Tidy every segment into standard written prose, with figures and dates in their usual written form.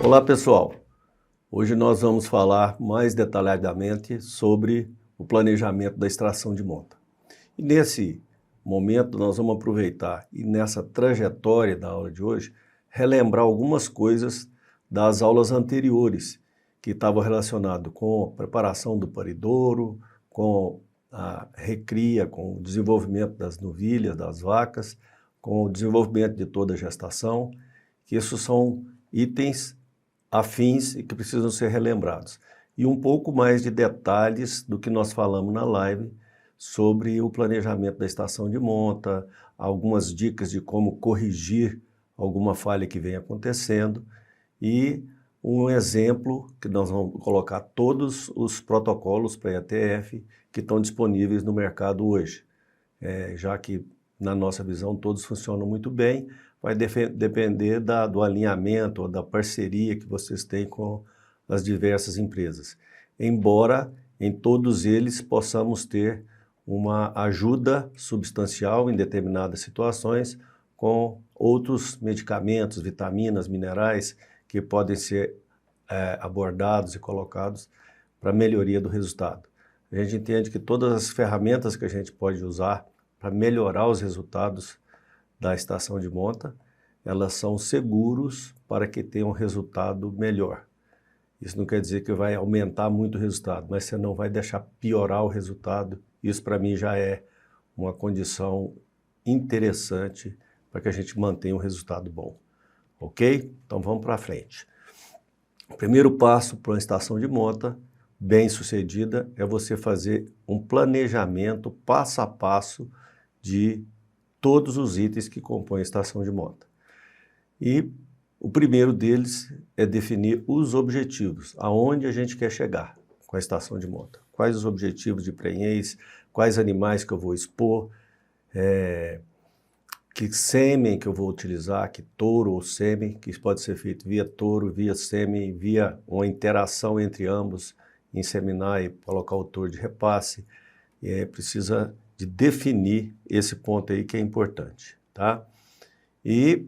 Olá pessoal, hoje nós vamos falar mais detalhadamente sobre o planejamento da extração de monta. E nesse momento nós vamos aproveitar e nessa trajetória da aula de hoje, relembrar algumas coisas das aulas anteriores que estavam relacionadas com a preparação do paridouro, com a recria, com o desenvolvimento das novilhas, das vacas, com o desenvolvimento de toda a gestação, que esses são itens afins e que precisam ser relembrados. E um pouco mais de detalhes do que nós falamos na live sobre o planejamento da estação de monta, algumas dicas de como corrigir alguma falha que vem acontecendo e um exemplo que nós vamos colocar todos os protocolos para ETF que estão disponíveis no mercado hoje. Já que, na nossa visão, todos funcionam muito bem, vai depender do alinhamento ou da parceria que vocês têm com as diversas empresas. Embora em todos eles possamos ter uma ajuda substancial em determinadas situações com outros medicamentos, vitaminas, minerais que podem ser abordados e colocados para melhoria do resultado. A gente entende que todas as ferramentas que a gente pode usar para melhorar os resultados da estação de monta, elas são seguros para que tenha um resultado melhor. Isso não quer dizer que vai aumentar muito o resultado, mas você não vai deixar piorar o resultado. Isso para mim já é uma condição interessante para que a gente mantenha um resultado bom. Ok? Então vamos para frente. O primeiro passo para uma estação de monta bem sucedida é você fazer um planejamento passo a passo de todos os itens que compõem a estação de monta. E o primeiro deles é definir os objetivos, aonde a gente quer chegar com a estação de monta. Quais os objetivos de prenhez, quais animais que eu vou expor, que sêmen que eu vou utilizar, que touro ou sêmen, que isso pode ser feito via touro, via sêmen, via uma interação entre ambos, inseminar e colocar o touro de repasse. Precisa de definir esse ponto aí que é importante, tá? E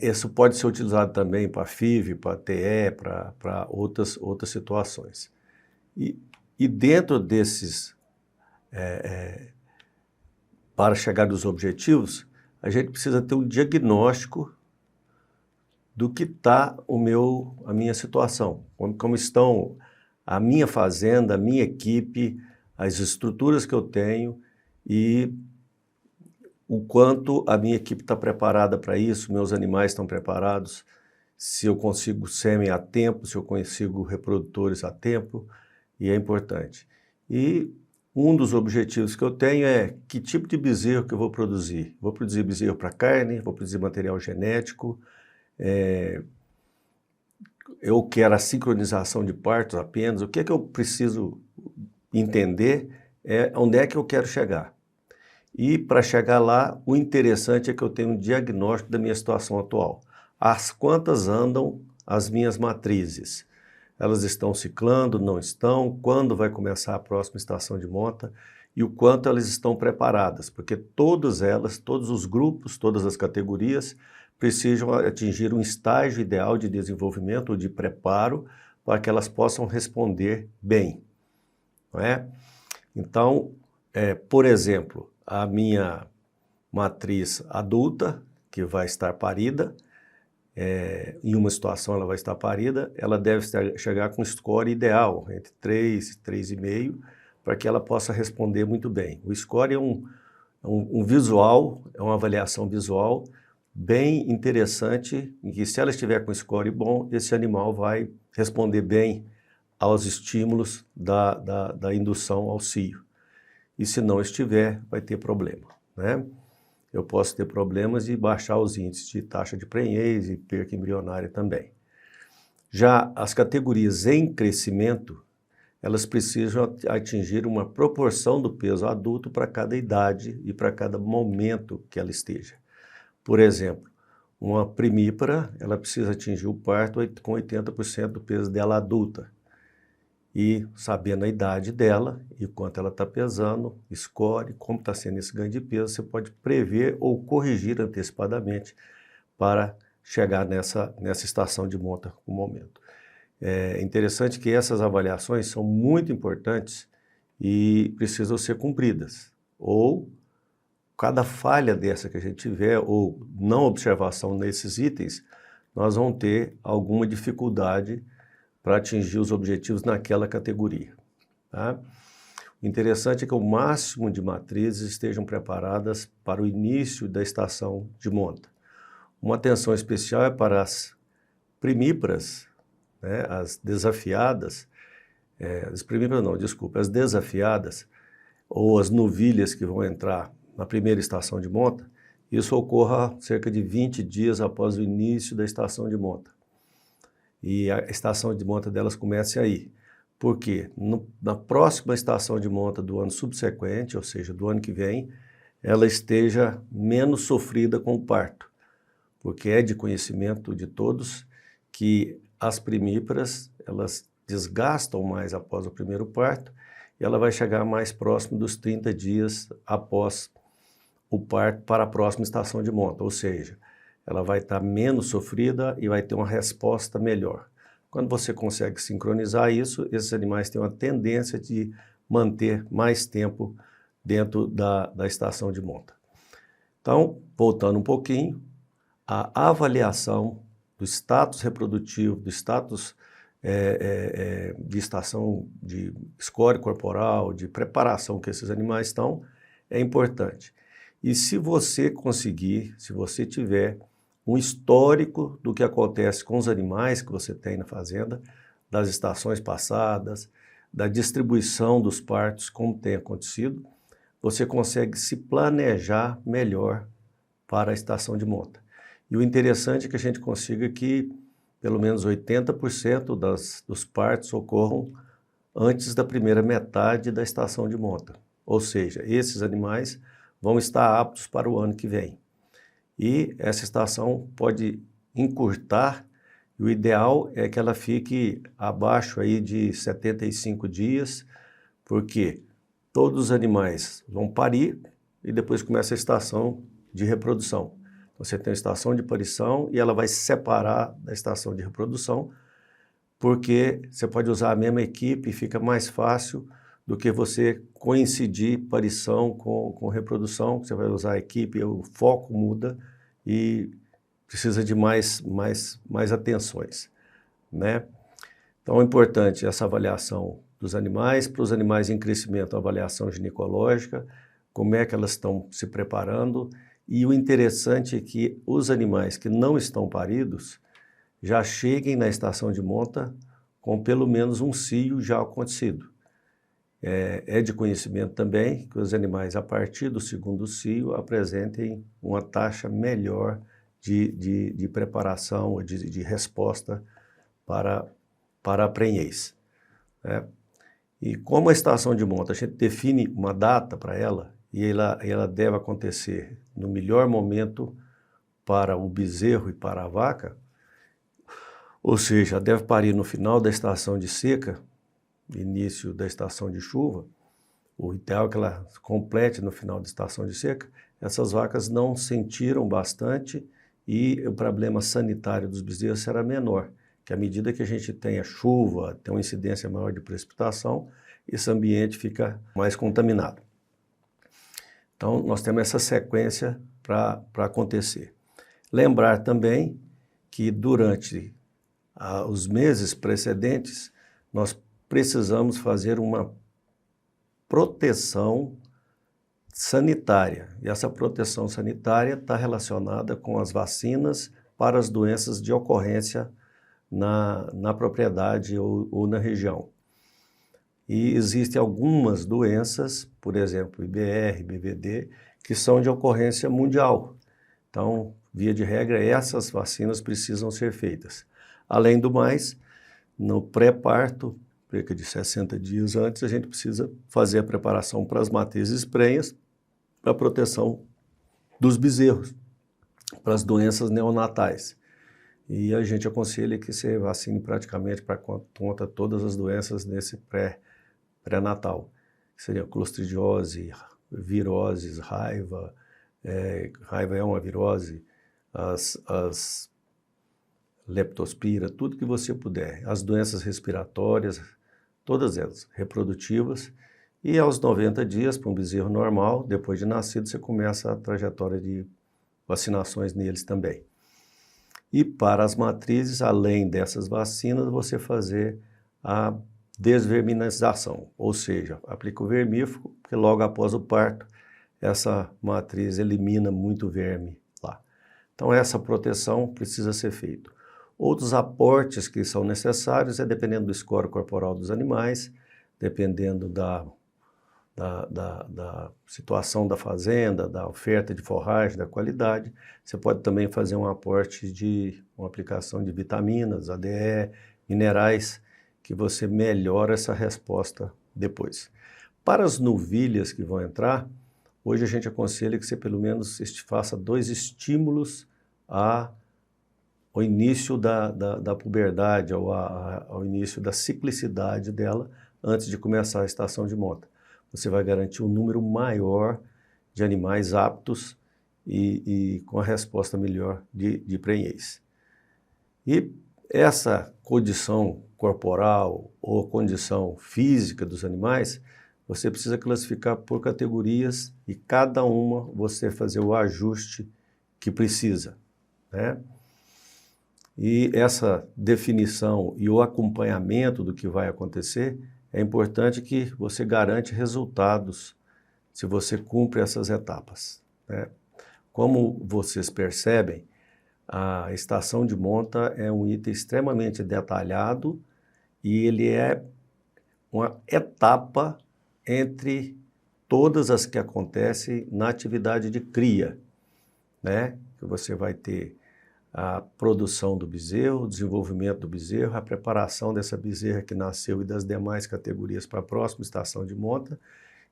isso pode ser utilizado também para FIV, para TE, para outras situações. E dentro desses, para chegar nos objetivos, a gente precisa ter um diagnóstico do que está a minha situação, como estão a minha fazenda, a minha equipe, as estruturas que eu tenho e o quanto a minha equipe está preparada para isso, meus animais estão preparados, se eu consigo sêmen a tempo, se eu consigo reprodutores a tempo, e é importante. E um dos objetivos que eu tenho é que tipo de bezerro que eu vou produzir. Vou produzir bezerro para carne, vou produzir material genético, eu quero a sincronização de partos apenas, o que é que eu preciso entender onde é que eu quero chegar. E para chegar lá, o interessante é que eu tenho um diagnóstico da minha situação atual. As quantas andam as minhas matrizes? Elas estão ciclando, não estão? Quando vai começar a próxima estação de monta? E o quanto elas estão preparadas? Porque todas elas, todos os grupos, todas as categorias precisam atingir um estágio ideal de desenvolvimento ou de preparo para que elas possam responder bem. Não é? Então, por exemplo, a minha matriz adulta, que vai estar parida, em uma situação ela vai estar parida, ela deve chegar com score ideal, entre 3 e 3,5, para que ela possa responder muito bem. O score é um visual, é uma avaliação visual bem interessante, em que se ela estiver com score bom, esse animal vai responder bem aos estímulos da indução ao cio. E se não estiver, vai ter problema, né? Eu posso ter problemas e baixar os índices de taxa de prenhez e perca embrionária também. Já as categorias em crescimento, elas precisam atingir uma proporção do peso adulto para cada idade e para cada momento que ela esteja. Por exemplo, uma primípara, ela precisa atingir o parto com 80% do peso dela adulta. E sabendo a idade dela e quanto ela está pesando, score, como está sendo esse ganho de peso, você pode prever ou corrigir antecipadamente para chegar nessa estação de monta no momento. É interessante que essas avaliações são muito importantes e precisam ser cumpridas. Ou cada falha dessa que a gente tiver, ou não observação nesses itens, nós vamos ter alguma dificuldade para atingir os objetivos naquela categoria. Tá? O interessante é que o máximo de matrizes estejam preparadas para o início da estação de monta. Uma atenção especial é para as primíparas, né, as desafiadas, as primíparas não, desculpa, as desafiadas, ou as novilhas que vão entrar na primeira estação de monta, isso ocorra cerca de 20 dias após o início da estação de monta. E a estação de monta delas começa aí. Por quê? Na próxima estação de monta do ano subsequente, ou seja, do ano que vem, ela esteja menos sofrida com o parto, porque é de conhecimento de todos que as primíparas, elas desgastam mais após o primeiro parto e ela vai chegar mais próximo dos 30 dias após o parto para a próxima estação de monta, ou seja, ela vai estar menos sofrida e vai ter uma resposta melhor. Quando você consegue sincronizar isso, esses animais têm uma tendência de manter mais tempo dentro da estação de monta. Então, voltando um pouquinho, a avaliação do status reprodutivo, do status de estação de score corporal, de preparação que esses animais estão, é importante. E se você conseguir, se você tiver um histórico do que acontece com os animais que você tem na fazenda, das estações passadas, da distribuição dos partos, como tem acontecido, você consegue se planejar melhor para a estação de monta. E o interessante é que a gente consiga que pelo menos 80% dos partos ocorram antes da primeira metade da estação de monta. Ou seja, esses animais vão estar aptos para o ano que vem. E essa estação pode encurtar, e o ideal é que ela fique abaixo aí de 75 dias, porque todos os animais vão parir e depois começa a estação de reprodução. Você tem a estação de parição e ela vai se separar da estação de reprodução, porque você pode usar a mesma equipe e fica mais fácil do que você coincidir parição com reprodução, você vai usar a equipe, o foco muda e precisa de mais atenções, né? Então é importante essa avaliação dos animais, para os animais em crescimento, a avaliação ginecológica, como é que elas estão se preparando, e o interessante é que os animais que não estão paridos já cheguem na estação de monta com pelo menos um cio já acontecido. É de conhecimento também que os animais, a partir do segundo cio, apresentem uma taxa melhor de preparação, de resposta para a prenhez, né? E como a estação de monta, a gente define uma data para ela, e ela deve acontecer no melhor momento para o bezerro e para a vaca, ou seja, deve parir no final da estação de seca, início da estação de chuva, o ideal é que ela complete no final da estação de seca. Essas vacas não sentiram bastante e o problema sanitário dos bezerros será menor, que à medida que a gente tenha chuva, tem uma incidência maior de precipitação, esse ambiente fica mais contaminado. Então, nós temos essa sequência para acontecer. Lembrar também que durante os meses precedentes, nós precisamos fazer uma proteção sanitária. E essa proteção sanitária está relacionada com as vacinas para as doenças de ocorrência na propriedade ou na região. E existem algumas doenças, por exemplo, IBR, BVD, que são de ocorrência mundial. Então, via de regra, essas vacinas precisam ser feitas. Além do mais, no pré-parto, cerca de 60 dias antes, a gente precisa fazer a preparação para as matrizes prenhas, para a proteção dos bezerros, para as doenças neonatais. E a gente aconselha que você vacine praticamente para contra todas as doenças nesse pré-natal, que seria clostridiose, viroses, raiva, raiva é uma virose, as leptospira, tudo que você puder. As doenças respiratórias, todas elas, reprodutivas. E aos 90 dias, para um bezerro normal, depois de nascido, você começa a trajetória de vacinações neles também. E para as matrizes, além dessas vacinas, você fazer a desverminização, ou seja, aplica o vermífugo, porque logo após o parto, essa matriz elimina muito verme lá. Então essa proteção precisa ser feita. Outros aportes que são necessários é dependendo do score corporal dos animais, dependendo da situação da fazenda, da oferta de forragem, da qualidade. Você pode também fazer um aporte de uma aplicação de vitaminas, ADE, minerais, que você melhora essa resposta depois. Para as novilhas que vão entrar, hoje a gente aconselha que você pelo menos faça 2 estímulos ao início da puberdade, ao início da ciclicidade dela, antes de começar a estação de monta. Você vai garantir um número maior de animais aptos e com a resposta melhor de prenhez. E essa condição corporal ou condição física dos animais, você precisa classificar por categorias e cada uma você fazer o ajuste que precisa, né? E essa definição e o acompanhamento do que vai acontecer, é importante que você garante resultados se você cumpre essas etapas, né? Como vocês percebem, a estação de monta é um item extremamente detalhado e ele é uma etapa entre todas as que acontecem na atividade de cria, né? Que você vai ter a produção do bezerro, o desenvolvimento do bezerro, a preparação dessa bezerra que nasceu e das demais categorias para a próxima estação de monta,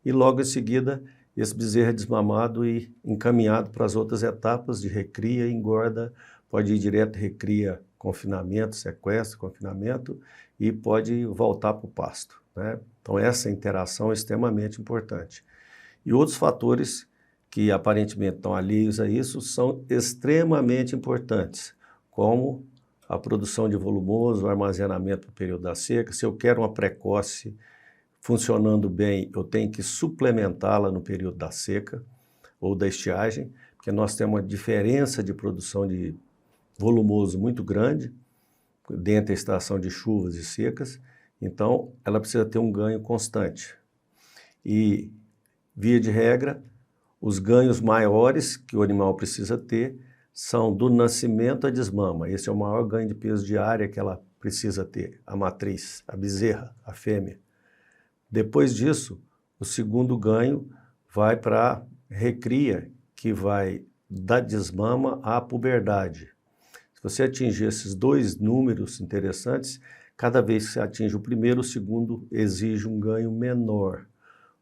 e logo em seguida esse bezerro é desmamado e encaminhado para as outras etapas de recria, engorda, pode ir direto recria, confinamento, sequestro, confinamento, e pode voltar para o pasto, né? Então essa interação é extremamente importante. E outros fatores que aparentemente estão alheios a isso, são extremamente importantes, como a produção de volumoso, o armazenamento no período da seca. Se eu quero uma precoce funcionando bem, eu tenho que suplementá-la no período da seca ou da estiagem, porque nós temos uma diferença de produção de volumoso muito grande dentro da estação de chuvas e secas, então ela precisa ter um ganho constante. E, via de regra, os ganhos maiores que o animal precisa ter são do nascimento à desmama. Esse é o maior ganho de peso diário que ela precisa ter, a matriz, a bezerra, a fêmea. Depois disso, o segundo ganho vai para a recria, que vai da desmama à puberdade. Se você atingir esses 2 números interessantes, cada vez que você atinge o primeiro, o segundo exige um ganho menor.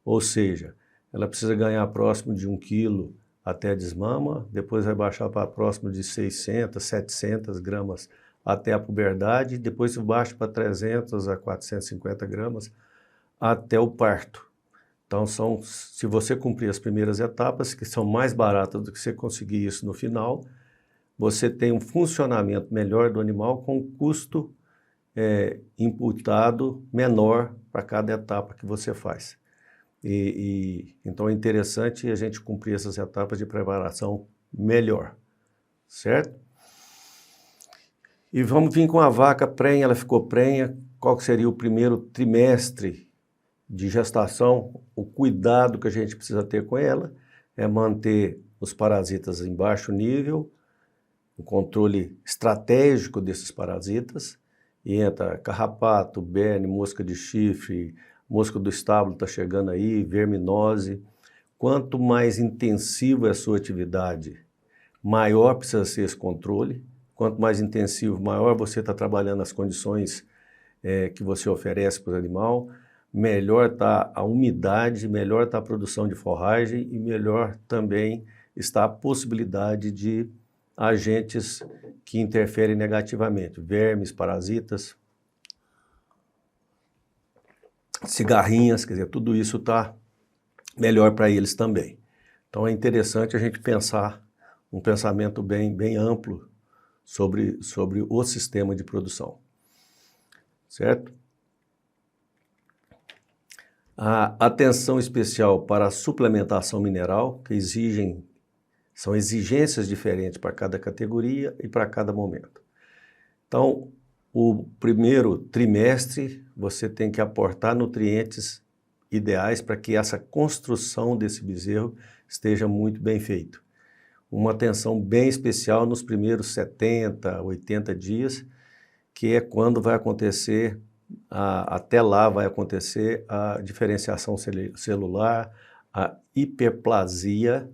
Ou seja, ela precisa ganhar próximo de 1 quilo até a desmama, depois vai baixar para próximo de 600, 700 gramas até a puberdade, depois baixa para 300 a 450 gramas até o parto. Então, se você cumprir as primeiras etapas, que são mais baratas do que você conseguir isso no final, você tem um funcionamento melhor do animal com um custo imputado menor para cada etapa que você faz. Então é interessante a gente cumprir essas etapas de preparação melhor, certo? E vamos vir com a vaca prenha, ela ficou prenha, qual que seria o primeiro trimestre de gestação? O cuidado que a gente precisa ter com ela é manter os parasitas em baixo nível, o controle estratégico desses parasitas, e entra carrapato, berne, mosca de chifre, mosca do estábulo está chegando aí, verminose. Quanto mais intensiva é a sua atividade, maior precisa ser esse controle. Quanto mais intensivo, maior você está trabalhando as condições que você oferece para o animal, melhor está a umidade, melhor está a produção de forragem e melhor também está a possibilidade de agentes que interferem negativamente, vermes, parasitas, cigarrinhas, quer dizer, tudo isso está melhor para eles também. Então é interessante a gente pensar um pensamento bem amplo sobre o sistema de produção, certo? A atenção especial para a suplementação mineral, que são exigências diferentes para cada categoria e para cada momento. Então, o primeiro trimestre, você tem que aportar nutrientes ideais para que essa construção desse bezerro esteja muito bem feita. Uma atenção bem especial nos primeiros 70, 80 dias, que é quando vai acontecer, até lá vai acontecer a diferenciação celular, a hiperplasia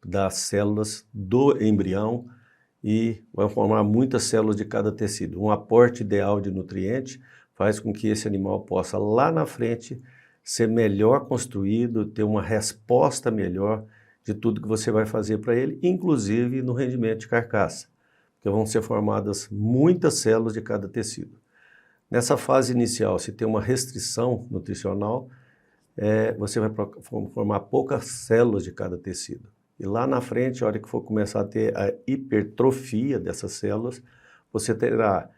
das células do embrião e vai formar muitas células de cada tecido. Um aporte ideal de nutriente faz com que esse animal possa lá na frente ser melhor construído, ter uma resposta melhor de tudo que você vai fazer para ele, inclusive no rendimento de carcaça, porque vão ser formadas muitas células de cada tecido. Nessa fase inicial, se tem uma restrição nutricional, você vai formar poucas células de cada tecido. E lá na frente, a hora que for começar a ter a hipertrofia dessas células, você terá,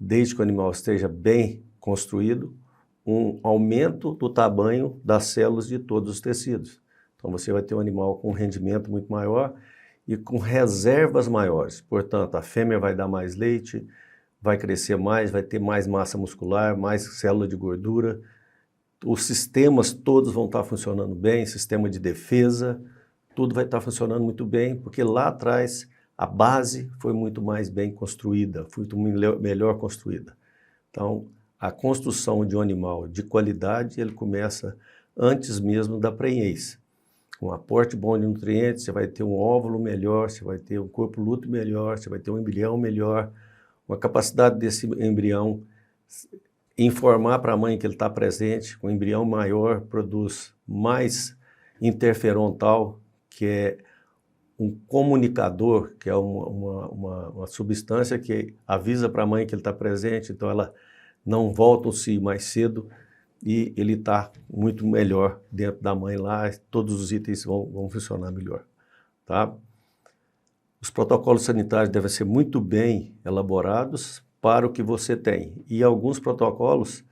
desde que o animal esteja bem construído, um aumento do tamanho das células de todos os tecidos. Então você vai ter um animal com um rendimento muito maior e com reservas maiores. Portanto, a fêmea vai dar mais leite, vai crescer mais, vai ter mais massa muscular, mais célula de gordura. Os sistemas todos vão estar funcionando bem, sistema de defesa, tudo vai estar funcionando muito bem, porque lá atrás a base foi muito mais bem construída, foi muito melhor construída. Então, a construção de um animal de qualidade, ele começa antes mesmo da prenhez. Com um aporte bom de nutrientes, você vai ter um óvulo melhor, você vai ter um corpo lúteo melhor, você vai ter um embrião melhor, uma capacidade desse embrião informar para a mãe que ele está presente. Um embrião maior produz mais interferon-tal, que é um comunicador, que é uma substância que avisa para a mãe que ele está presente, então ela não volta ao cio mais cedo e ele está muito melhor dentro da mãe lá, todos os itens vão funcionar melhor, tá? Os protocolos sanitários devem ser muito bem elaborados para o que você tem. E alguns protocolos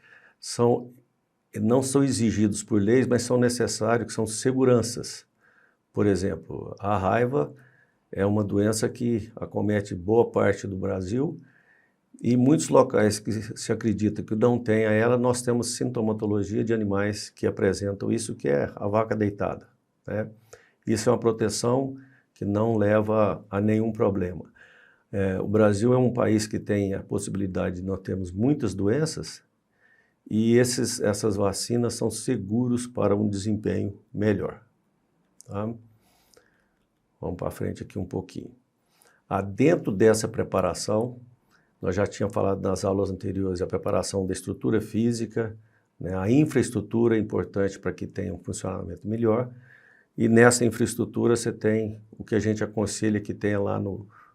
não são exigidos por leis, mas são necessários, que são seguranças. Por exemplo, a raiva é uma doença que acomete boa parte do Brasil e muitos locais que se acredita que não tenha ela, nós temos sintomatologia de animais que apresentam isso, que é a vaca deitada, né? Isso é uma proteção que não leva a nenhum problema. O Brasil é um país que tem a possibilidade de nós termos muitas doenças e essas vacinas são seguros para um desempenho melhor. Tá? Vamos para frente aqui um pouquinho. Dentro dessa preparação, nós já tínhamos falado nas aulas anteriores, a preparação da estrutura física, né? A infraestrutura é importante para que tenha um funcionamento melhor. E nessa infraestrutura você tem o que a gente aconselha que tenha lá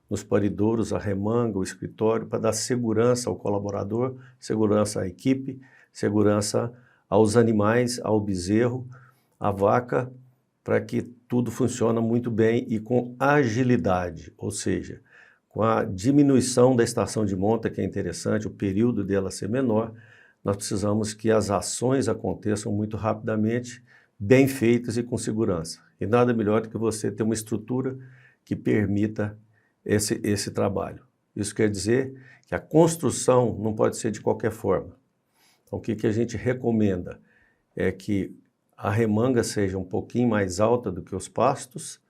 nos paridouros, a remanga, o escritório, para dar segurança ao colaborador, segurança à equipe, segurança aos animais, ao bezerro, à vaca, para que tudo funcione muito bem e com agilidade, ou seja, com a diminuição da estação de monta, que é interessante, o período dela ser menor, nós precisamos que as ações aconteçam muito rapidamente, bem feitas e com segurança. E nada melhor do que você ter uma estrutura que permita esse trabalho. Isso quer dizer que a construção não pode ser de qualquer forma. Então, o que a gente recomenda é que a remanga seja um pouquinho mais alta do que os pastos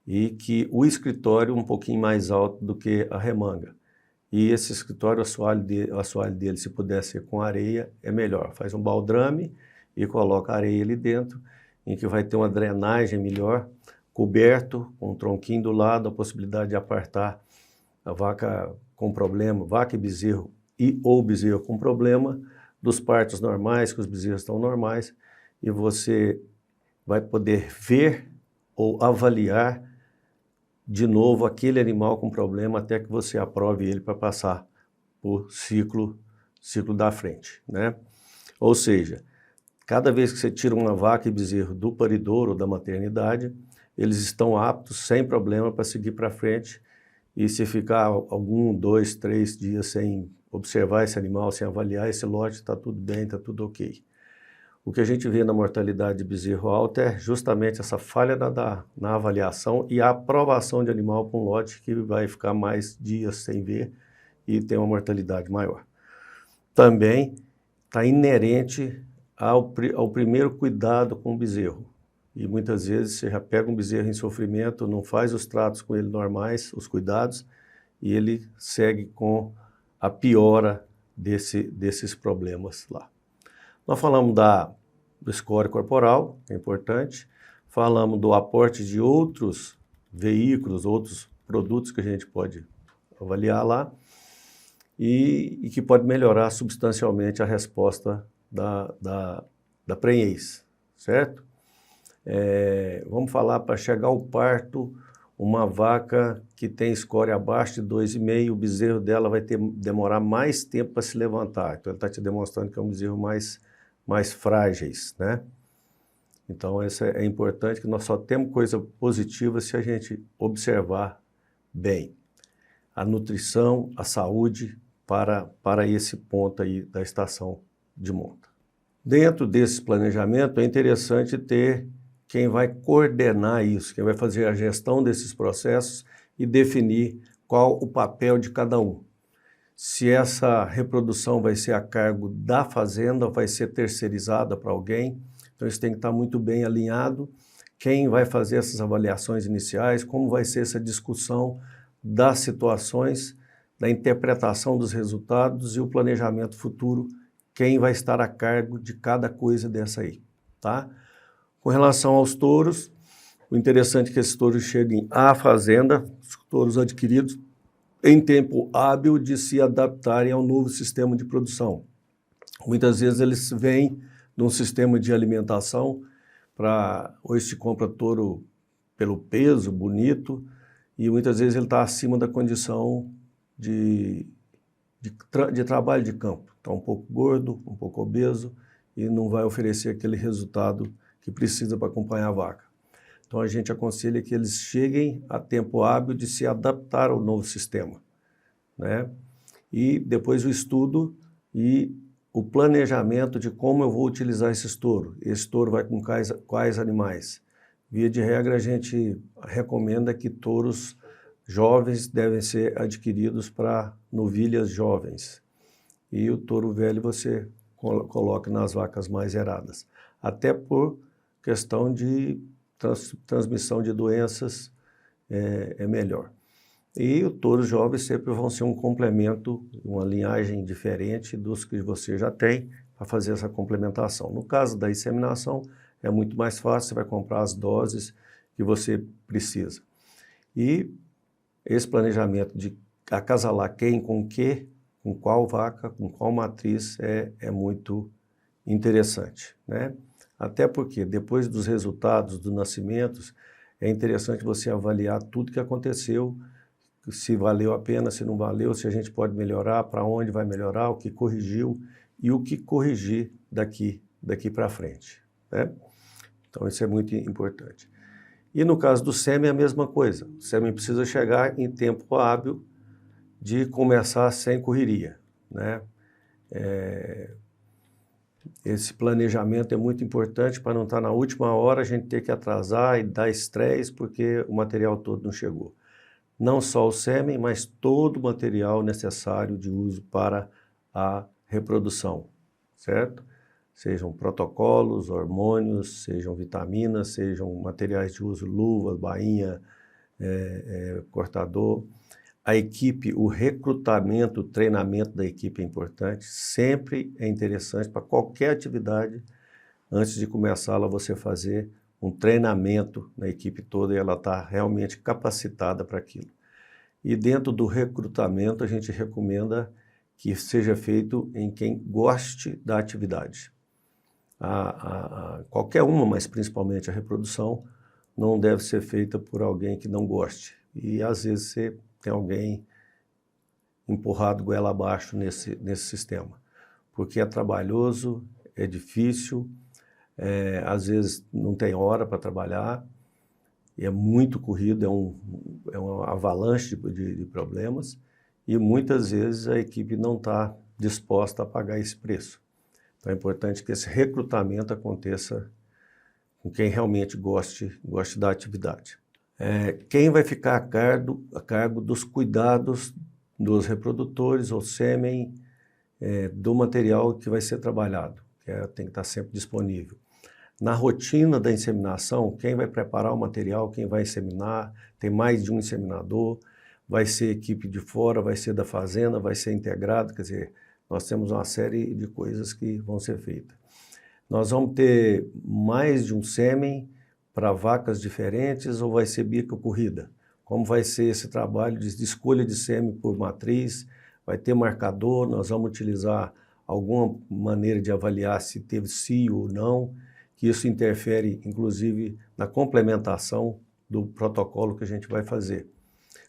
e que o escritório um pouquinho mais alto do que a remanga. E esse escritório, o assoalho dele, se puder ser com areia, é melhor. Faz um baldrame e coloca areia ali dentro, em que vai ter uma drenagem melhor, coberto, com um tronquinho do lado, a possibilidade de apartar a vaca com problema, vaca e bezerro ou bezerro com problema, dos partos normais, que os bezerros estão normais, e você vai poder ver ou avaliar de novo aquele animal com problema até que você aprove ele para passar por ciclo da frente, né? Ou seja, cada vez que você tira uma vaca e bezerro do paridouro ou da maternidade, eles estão aptos, sem problema, para seguir para frente e se ficar algum, 2, 3 dias sem observar esse animal, sem avaliar esse lote, está tudo bem, está tudo ok. O que a gente vê na mortalidade de bezerro alto é justamente essa falha na avaliação e a aprovação de animal para um lote que vai ficar mais dias sem ver e tem uma mortalidade maior. Também está inerente ao primeiro cuidado com o bezerro. E muitas vezes você já pega um bezerro em sofrimento, não faz os tratos com ele normais, os cuidados, e ele segue com a piora desses problemas lá. Nós falamos do score corporal, que é importante, falamos do aporte de outros veículos, outros produtos que a gente pode avaliar lá, e que pode melhorar substancialmente a resposta da prenhez, certo? Vamos falar para chegar ao parto, uma vaca que tem score abaixo de 2,5, o bezerro dela vai demorar mais tempo para se levantar. Então ele está te demonstrando que é um bezerro mais frágeis, né? Então isso é importante, que nós só temos coisa positiva se a gente observar bem a nutrição, a saúde para esse ponto aí da estação de monta. Dentro desse planejamento é interessante ter quem vai coordenar isso, quem vai fazer a gestão desses processos e definir qual o papel de cada um. Se essa reprodução vai ser a cargo da fazenda ou vai ser terceirizada para alguém, então isso tem que estar muito bem alinhado. Quem vai fazer essas avaliações iniciais, como vai ser essa discussão das situações, da interpretação dos resultados e o planejamento futuro, quem vai estar a cargo de cada coisa dessa aí, tá? Com relação aos touros, o interessante é que esses touros cheguem à fazenda, os touros adquiridos, em tempo hábil de se adaptarem ao novo sistema de produção. Muitas vezes eles vêm de um sistema de alimentação, hoje se compra touro pelo peso, bonito, e muitas vezes ele está acima da condição de trabalho de campo. Está um pouco gordo, um pouco obeso, e não vai oferecer aquele resultado que precisa para acompanhar a vaca. Então a gente aconselha que eles cheguem a tempo hábil de se adaptar ao novo sistema, né? E depois o estudo e o planejamento de como eu vou utilizar esse touro. Esse touro vai com quais animais? Via de regra, a gente recomenda que touros jovens devem ser adquiridos para novilhas jovens. E o touro velho você coloca nas vacas mais eradas. Até por questão de transmissão de doenças é melhor. E os touros jovens sempre vão ser um complemento, uma linhagem diferente dos que você já tem para fazer essa complementação. No caso da inseminação, é muito mais fácil, você vai comprar as doses que você precisa. E esse planejamento de acasalar quem com que, com qual vaca, com qual matriz, é muito interessante, né? Até porque depois dos resultados dos nascimentos, é interessante você avaliar tudo que aconteceu, se valeu a pena, se não valeu, se a gente pode melhorar, para onde vai melhorar, o que corrigiu e o que corrigir daqui para frente, né? Então isso é muito importante. E no caso do sêmen é a mesma coisa. O sêmen precisa chegar em tempo hábil de começar sem correria, né? Esse planejamento é muito importante para não estar na última hora a gente ter que atrasar e dar estresse porque o material todo não chegou. Não só o sêmen, mas todo o material necessário de uso para a reprodução, certo? Sejam protocolos, hormônios, sejam vitaminas, sejam materiais de uso, luvas, bainha, cortador. A equipe, o recrutamento, o treinamento da equipe é importante, sempre é interessante para qualquer atividade, antes de começá-la você fazer um treinamento na equipe toda e ela está realmente capacitada para aquilo. E dentro do recrutamento a gente recomenda que seja feito em quem goste da atividade. Qualquer uma, mas principalmente a reprodução, não deve ser feita por alguém que não goste. E às vezes você tem alguém empurrado goela abaixo nesse sistema, porque é trabalhoso, é difícil, às vezes não tem hora para trabalhar e é muito corrido, é uma avalanche de problemas, e muitas vezes a equipe não está disposta a pagar esse preço. Então é importante que esse recrutamento aconteça com quem realmente goste da atividade. Quem vai ficar a cargo dos cuidados dos reprodutores ou sêmen do material que vai ser trabalhado, tem que estar sempre disponível. Na rotina da inseminação, quem vai preparar o material, quem vai inseminar, tem mais de um inseminador, vai ser equipe de fora, vai ser da fazenda, vai ser integrado, quer dizer, nós temos uma série de coisas que vão ser feitas. Nós vamos ter mais de um sêmen para vacas diferentes ou vai ser bica corrida? Como vai ser esse trabalho de escolha de sêmen por matriz? Vai ter marcador? Nós vamos utilizar alguma maneira de avaliar se teve cio ou não, que isso interfere, inclusive, na complementação do protocolo que a gente vai fazer.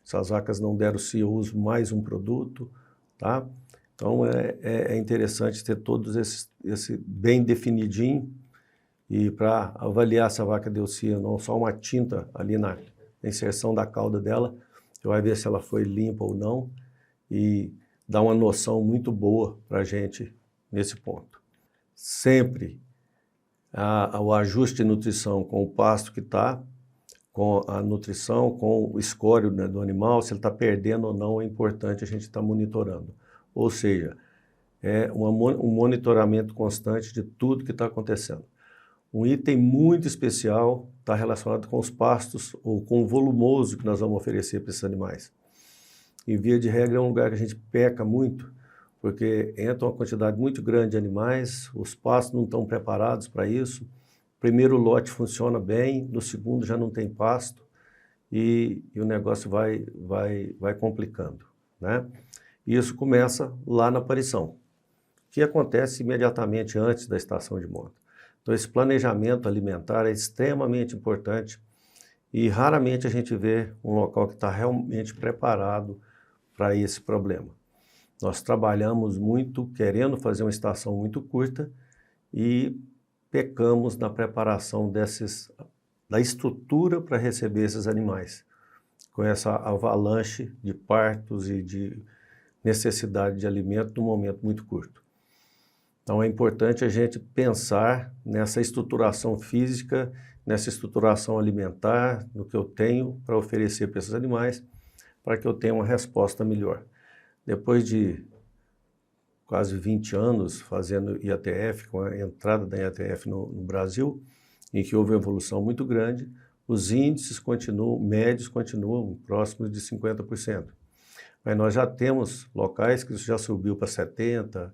Se as vacas não deram cio, eu uso mais um produto, tá? Então, é interessante ter todos esse bem definidinho e para avaliar se a vaca deu cio ou não, só uma tinta ali na inserção da cauda dela, você vai ver se ela foi limpa ou não e dá uma noção muito boa para a gente nesse ponto. Sempre o ajuste de nutrição com o pasto que está, com a nutrição, com o escório, né, do animal, se ele está perdendo ou não, é importante a gente estar monitorando. Ou seja, um monitoramento constante de tudo que está acontecendo. Um item muito especial está relacionado com os pastos ou com o volumoso que nós vamos oferecer para esses animais. Em via de regra, é um lugar que a gente peca muito, porque entra uma quantidade muito grande de animais, os pastos não estão preparados para isso. O primeiro lote funciona bem, no segundo já não tem pasto e o negócio vai complicando, né? Isso começa lá na aparição, que acontece imediatamente antes da estação de monta. Então, esse planejamento alimentar é extremamente importante e raramente a gente vê um local que está realmente preparado para esse problema. Nós trabalhamos muito querendo fazer uma estação muito curta e pecamos na preparação da estrutura para receber esses animais, com essa avalanche de partos e de necessidade de alimento num momento muito curto. Então é importante a gente pensar nessa estruturação física, nessa estruturação alimentar, no que eu tenho para oferecer para esses animais, para que eu tenha uma resposta melhor. Depois de quase 20 anos fazendo IATF, com a entrada da IATF no Brasil, em que houve uma evolução muito grande, os índices médios continuam próximos de 50%. Mas nós já temos locais que isso já subiu para 70%,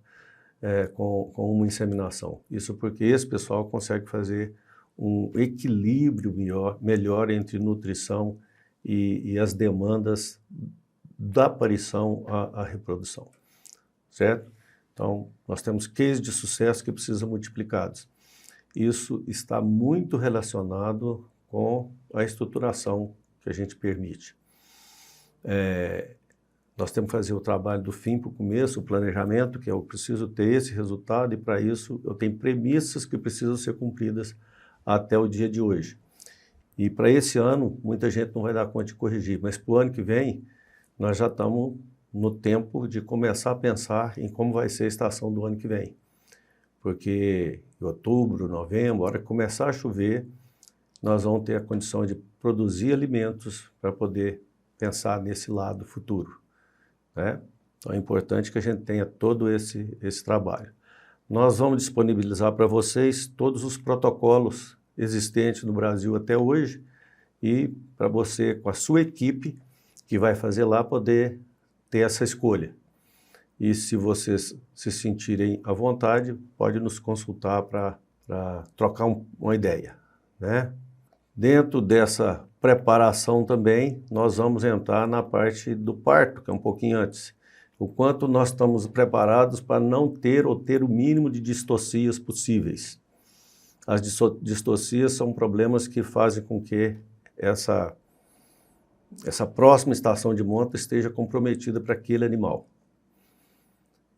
com uma inseminação. Isso porque esse pessoal consegue fazer um equilíbrio melhor entre nutrição e as demandas da aparição à reprodução, certo? Então, nós temos cases de sucesso que precisam multiplicados. Isso está muito relacionado com a estruturação que a gente permite. Nós temos que fazer o trabalho do fim para o começo, o planejamento, que eu preciso ter esse resultado e para isso eu tenho premissas que precisam ser cumpridas até o dia de hoje. E para esse ano, muita gente não vai dar conta de corrigir, mas para o ano que vem, nós já estamos no tempo de começar a pensar em como vai ser a estação do ano que vem. Porque em outubro, novembro, a hora que começar a chover, nós vamos ter a condição de produzir alimentos para poder pensar nesse lado futuro, né? Então é importante que a gente tenha todo esse trabalho. Nós vamos disponibilizar para vocês todos os protocolos existentes no Brasil até hoje e para você, com a sua equipe, que vai fazer lá, poder ter essa escolha. E se vocês se sentirem à vontade, pode nos consultar para trocar uma ideia, né? Dentro dessa preparação também, nós vamos entrar na parte do parto, que é um pouquinho antes. O quanto nós estamos preparados para não ter ou ter o mínimo de distocias possíveis. As distocias são problemas que fazem com que essa próxima estação de monta esteja comprometida para aquele animal.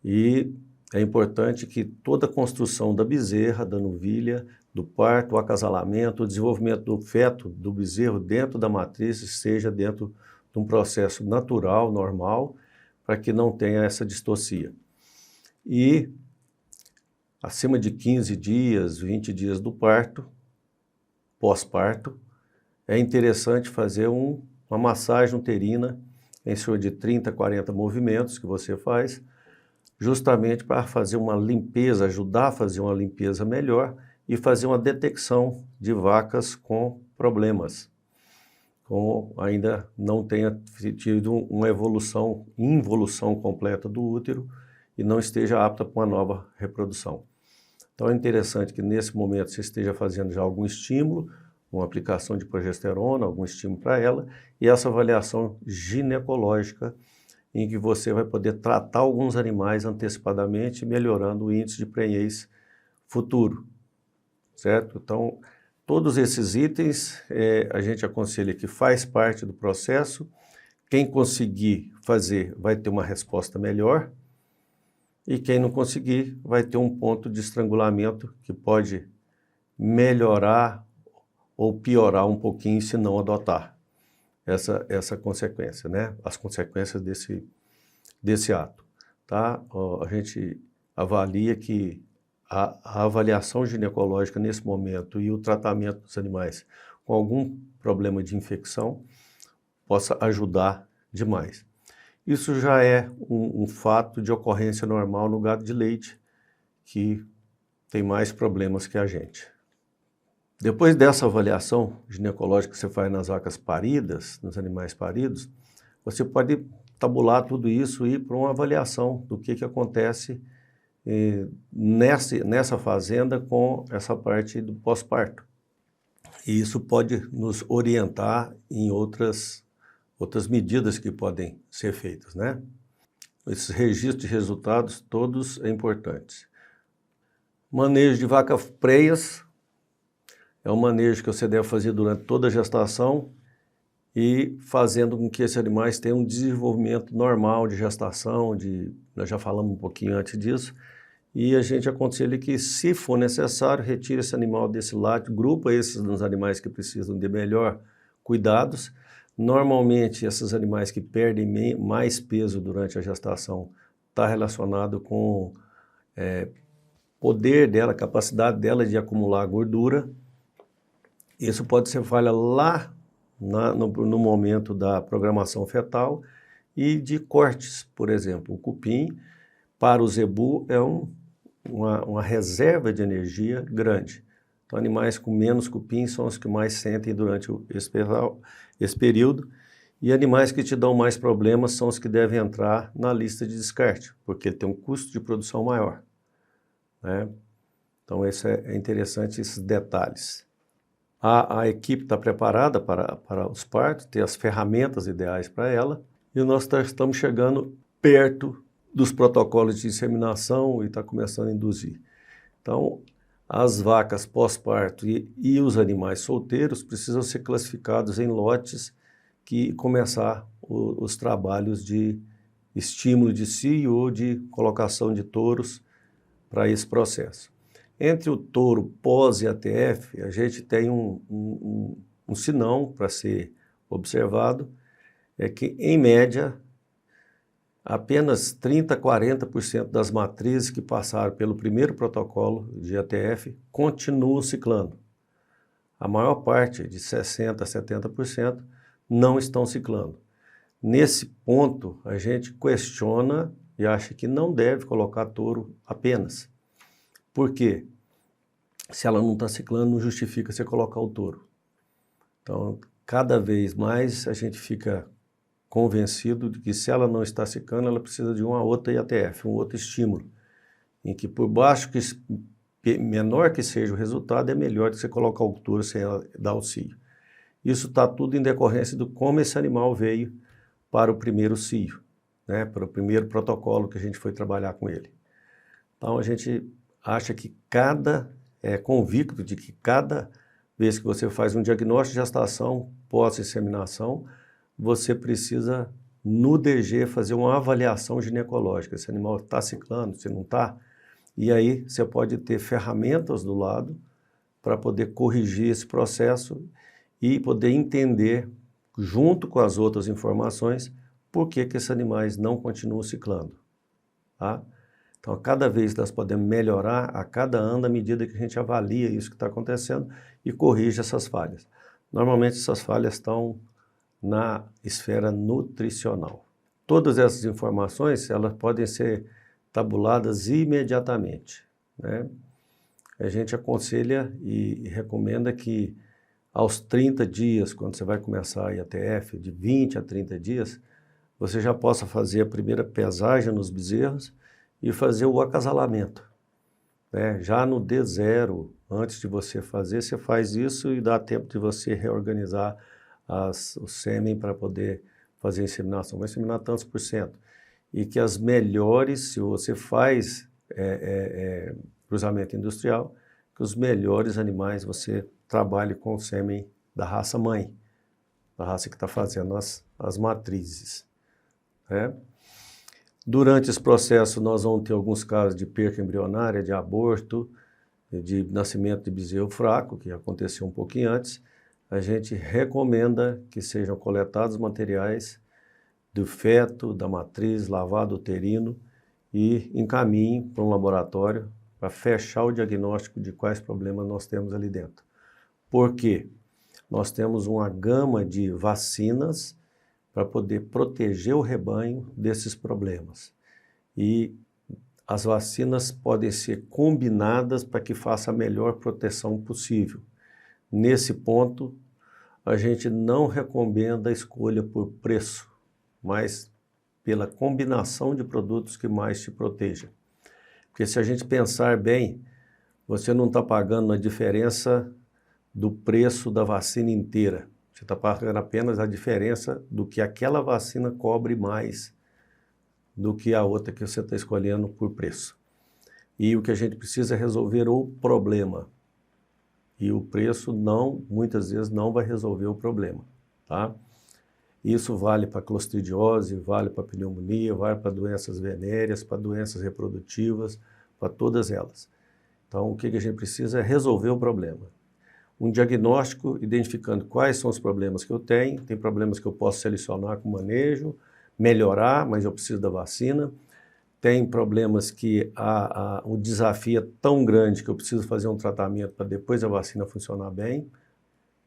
E é importante que toda a construção da bezerra, da novilha, do parto, o acasalamento, o desenvolvimento do feto, do bezerro dentro da matriz, seja dentro de um processo natural, normal, para que não tenha essa distorcia. E acima de 15 dias, 20 dias do parto, pós-parto, é interessante fazer uma massagem uterina em cerca de 30, 40 movimentos que você faz, justamente para fazer uma limpeza, ajudar a fazer uma limpeza melhor e fazer uma detecção de vacas com problemas, com ainda não tenha tido uma involução completa do útero e não esteja apta para uma nova reprodução. Então é interessante que nesse momento você esteja fazendo já algum estímulo, uma aplicação de progesterona, algum estímulo para ela, e essa avaliação ginecológica em que você vai poder tratar alguns animais antecipadamente, melhorando o índice de prenhez futuro, certo? Então, todos esses itens a gente aconselha que faz parte do processo. Quem conseguir fazer vai ter uma resposta melhor e quem não conseguir vai ter um ponto de estrangulamento que pode melhorar ou piorar um pouquinho se não adotar essa consequência, né? As consequências desse ato, tá? A gente avalia que a avaliação ginecológica nesse momento e o tratamento dos animais com algum problema de infecção possa ajudar demais. Isso já é um fato de ocorrência normal no gado de leite, que tem mais problemas que a gente. Depois dessa avaliação ginecológica que você faz nas vacas paridas, nos animais paridos, você pode tabular tudo isso e ir para uma avaliação do que acontece nessa fazenda com essa parte do pós-parto. E isso pode nos orientar em outras medidas que podem ser feitas, né? Esses registros de resultados todos é importantes. Manejo de vacas prenhas é um manejo que você deve fazer durante toda a gestação e fazendo com que esses animais tenham um desenvolvimento normal de gestação, nós já falamos um pouquinho antes disso, e a gente aconselha que, se for necessário, retire esse animal desse lote, grupa esses nos animais que precisam de melhor cuidados. Normalmente, esses animais que perdem mais peso durante a gestação está relacionado com poder dela, capacidade dela de acumular gordura. Isso pode ser falha lá no momento da programação fetal e de cortes, por exemplo. O cupim, para o zebu, é uma reserva de energia grande. Então, animais com menos cupim são os que mais sentem durante esse período, e animais que te dão mais problemas são os que devem entrar na lista de descarte, porque ele tem um custo de produção maior, né? Então, isso é interessante, esses detalhes. A equipe está preparada para os partos, tem as ferramentas ideais para ela, e nós estamos chegando perto dos protocolos de inseminação e está começando a induzir. Então, as vacas pós-parto e os animais solteiros precisam ser classificados em lotes que começar os trabalhos de estímulo de cio ou de colocação de touros para esse processo. Entre o touro pós-IATF, a gente tem um sinão para ser observado, é que, em média, apenas 30% a 40% das matrizes que passaram pelo primeiro protocolo de IATF continuam ciclando. A maior parte, de 60% a 70%, não estão ciclando. Nesse ponto, a gente questiona e acha que não deve colocar touro apenas. Por quê? Se ela não está ciclando, não justifica você colocar o touro. Então, cada vez mais a gente fica convencido de que, se ela não está ciclando, ela precisa de uma outra IATF, um outro estímulo, em que, por baixo menor que seja o resultado, é melhor que você colocar o touro sem ela dar o cio. Isso está tudo em decorrência de como esse animal veio para o primeiro cio, né, para o primeiro protocolo que a gente foi trabalhar com ele. Então, a gente acha que convicto de que cada vez que você faz um diagnóstico de gestação pós-inseminação, você precisa, no DG, fazer uma avaliação ginecológica. Esse animal está ciclando, se não está, e aí você pode ter ferramentas do lado para poder corrigir esse processo e poder entender, junto com as outras informações, por que esses animais não continuam ciclando. Tá? Então, a cada vez nós podemos melhorar a cada ano à medida que a gente avalia isso que está acontecendo e corrige essas falhas. Normalmente essas falhas estão na esfera nutricional. Todas essas informações elas podem ser tabuladas imediatamente, né? A gente aconselha e recomenda que aos 30 dias, quando você vai começar a IATF, de 20 a 30 dias, você já possa fazer a primeira pesagem nos bezerros e fazer o acasalamento, né? Já no D0, antes de você fazer, você faz isso e dá tempo de você reorganizar o sêmen para poder fazer a inseminação. Vai inseminar tantos por cento. E que as melhores, se você faz cruzamento industrial, que os melhores animais você trabalhe com o sêmen da raça mãe, da raça que está fazendo as matrizes, né? Durante esse processo nós vamos ter alguns casos de perca embrionária, de aborto, de nascimento de bezerro fraco, que aconteceu um pouquinho antes. A gente recomenda que sejam coletados materiais do feto, da matriz, lavado uterino e encaminhem para um laboratório para fechar o diagnóstico de quais problemas nós temos ali dentro. Por quê? Nós temos uma gama de vacinas para poder proteger o rebanho desses problemas. E as vacinas podem ser combinadas para que faça a melhor proteção possível. Nesse ponto, a gente não recomenda a escolha por preço, mas pela combinação de produtos que mais te proteja. Porque se a gente pensar bem, você não está pagando a diferença do preço da vacina inteira. Você está pagando apenas a diferença do que aquela vacina cobre mais do que a outra que você está escolhendo por preço. E o que a gente precisa é resolver o problema. E o preço muitas vezes não vai resolver o problema, tá? Isso vale para clostridiose, vale para pneumonia, vale para doenças venéreas, para doenças reprodutivas, para todas elas. Então, o que a gente precisa é resolver o problema. Um diagnóstico identificando quais são os problemas que eu tenho, tem problemas que eu posso selecionar com manejo, melhorar, mas eu preciso da vacina. Tem problemas que o desafio é tão grande que eu preciso fazer um tratamento para depois a vacina funcionar bem.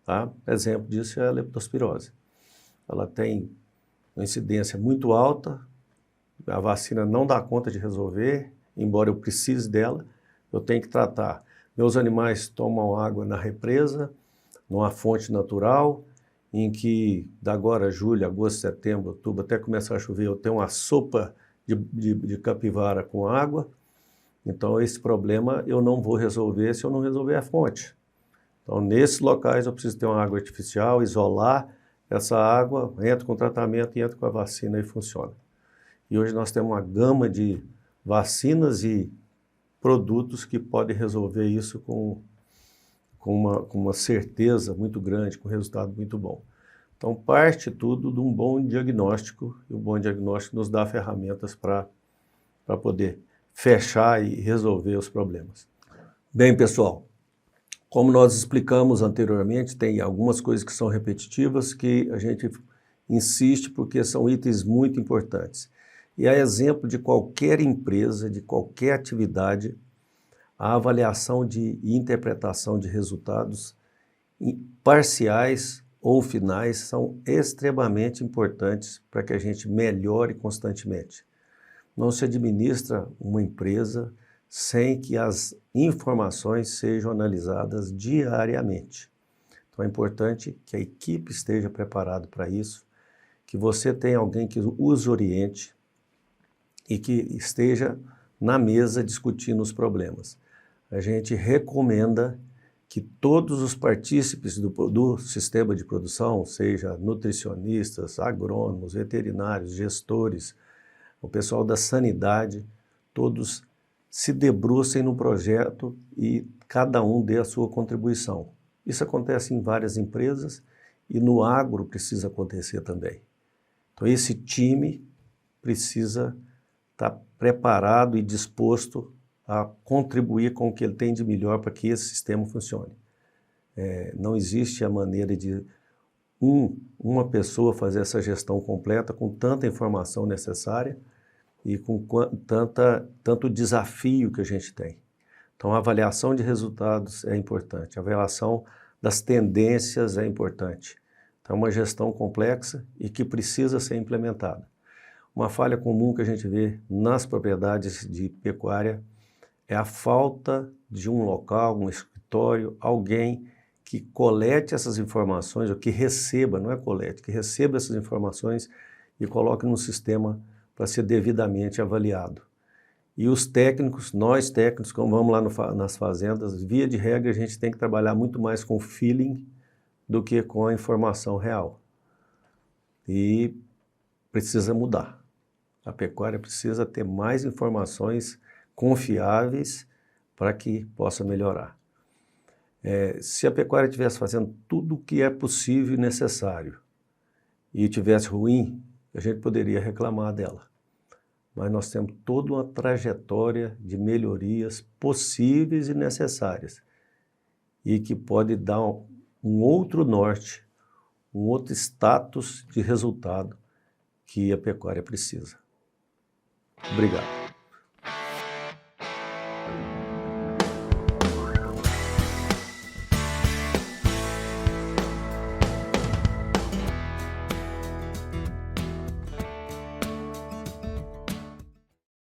Tá? Exemplo disso é a leptospirose. Ela tem uma incidência muito alta, a vacina não dá conta de resolver, embora eu precise dela, eu tenho que tratar. Meus animais tomam água na represa, numa fonte natural, em que, da agora, julho, agosto, setembro, outubro, até começar a chover, eu tenho uma sopa de capivara com água. Então, esse problema eu não vou resolver se eu não resolver a fonte. Então, nesses locais, eu preciso ter uma água artificial, isolar essa água, entra com tratamento e entra com a vacina e funciona. E hoje nós temos uma gama de vacinas e produtos que podem resolver isso com uma certeza muito grande, com resultado muito bom. Então, parte tudo de um bom diagnóstico, e o bom diagnóstico nos dá ferramentas para poder fechar e resolver os problemas. Bem, pessoal, como nós explicamos anteriormente, tem algumas coisas que são repetitivas que a gente insiste porque são itens muito importantes. E a exemplo de qualquer empresa, de qualquer atividade, a avaliação e interpretação de resultados parciais ou finais são extremamente importantes para que a gente melhore constantemente. Não se administra uma empresa sem que as informações sejam analisadas diariamente. Então é importante que a equipe esteja preparada para isso, que você tenha alguém que os oriente e que esteja na mesa discutindo os problemas. A gente recomenda que todos os partícipes do sistema de produção, seja nutricionistas, agrônomos, veterinários, gestores, o pessoal da sanidade, todos se debrucem no projeto e cada um dê a sua contribuição. Isso acontece em várias empresas e no agro precisa acontecer também. Então esse time precisa estar preparado e disposto a contribuir com o que ele tem de melhor para que esse sistema funcione. Não existe a maneira de uma pessoa fazer essa gestão completa com tanta informação necessária e com tanto desafio que a gente tem. Então, a avaliação de resultados é importante, a avaliação das tendências é importante. Então, é uma gestão complexa e que precisa ser implementada. Uma falha comum que a gente vê nas propriedades de pecuária é a falta de um local, um escritório, alguém que colete essas informações, ou que receba, não é colete, que receba essas informações e coloque num sistema para ser devidamente avaliado. E os técnicos, nós técnicos, como vamos lá nas fazendas, via de regra a gente tem que trabalhar muito mais com feeling do que com a informação real. E precisa mudar. A pecuária precisa ter mais informações confiáveis para que possa melhorar. Se a pecuária estivesse fazendo tudo o que é possível e necessário e estivesse ruim, a gente poderia reclamar dela. Mas nós temos toda uma trajetória de melhorias possíveis e necessárias e que pode dar um outro norte, um outro status de resultado que a pecuária precisa. Obrigado.